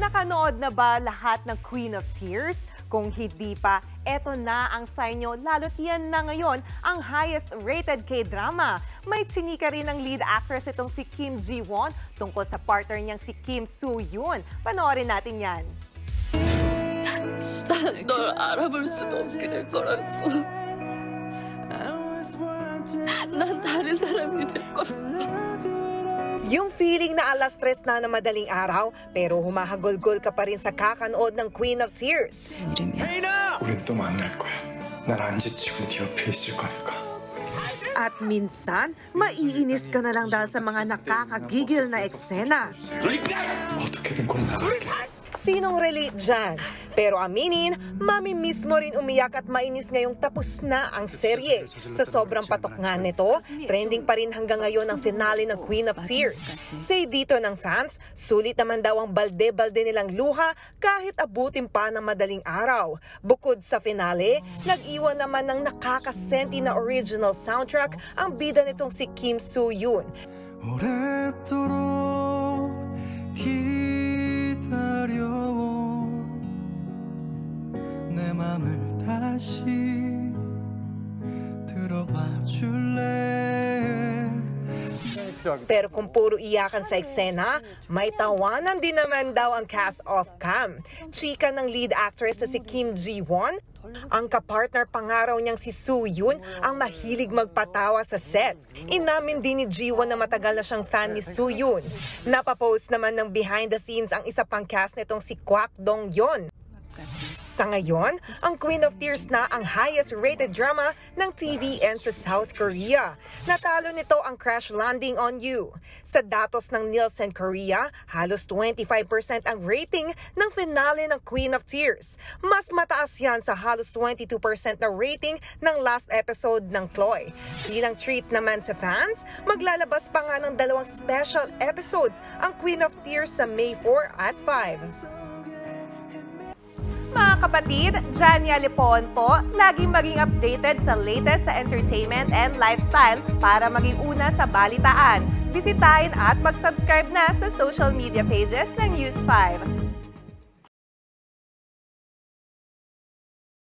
Nakanood na ba lahat ng Queen of Tears? Kung hindi pa, eto na ang sign nyo, lalo't yan na ngayon ang highest rated K-drama. May chinika rin ng lead actress itong si Kim Ji-won tungkol sa partner niyang si Kim Soo-yoon. Panoorin natin yan. 널 알아볼 수도 없게 될 거라고. 난 다른 사람이 될 거라고. Yung feeling na alas 3 na madaling araw, pero humahagulgol ka pa rin sa kakanood ng Queen of Tears. 우린 또 만날 거야. 난 안 지치고 네 옆에 있을 거니까. At minsan, maiinis ka na lang dahil sa mga nakakagigil na eksena. 어떻게든 꼭 나갈게. Sinong relate dyan? Pero aminin, mamimiss mo rin umiyak at mainis ngayong tapos na ang serye. Sa sobrang patok nga nito, trending pa rin hanggang ngayon ang finale ng Queen of Tears. Say dito ng fans, sulit naman daw ang balde-balde nilang luha kahit abutin pa ng madaling araw. Bukod sa finale, nag-iwan naman ng nakakasenti na original soundtrack ang bida nitong si Kim Soo-yoon. 내 맘을 다시 들어봐 줄래. Pero kung puro iyakan sa eksena, may tawanan din naman daw ang cast off-cam. Chika ng lead actress na si Kim Ji-won, ang kapartner pangaraw niyang si Soo-yoon ang mahilig magpatawa sa set. Inamin din ni Ji-won na matagal na siyang fan ni Soo-yoon. Napapost naman ng behind the scenes ang isa pang cast nitong si Kwak Dong-yeon. Sa ngayon, ang Queen of Tears na ang highest rated drama ng TVN sa South Korea. Natalo nito ang Crash Landing on You. Sa datos ng Nielsen Korea, halos 25% ang rating ng finale ng Queen of Tears. Mas mataas yan sa halos 22% na rating ng last episode ng Chloe. Bilang treat naman sa fans, maglalabas pa nga ng 2 special episodes ang Queen of Tears sa May 4 at 5. Mga kapatid, Jania Lipon po, laging maging updated sa latest sa entertainment and lifestyle para maging una sa balitaan. Bisitahin at mag-subscribe na sa social media pages ng News 5.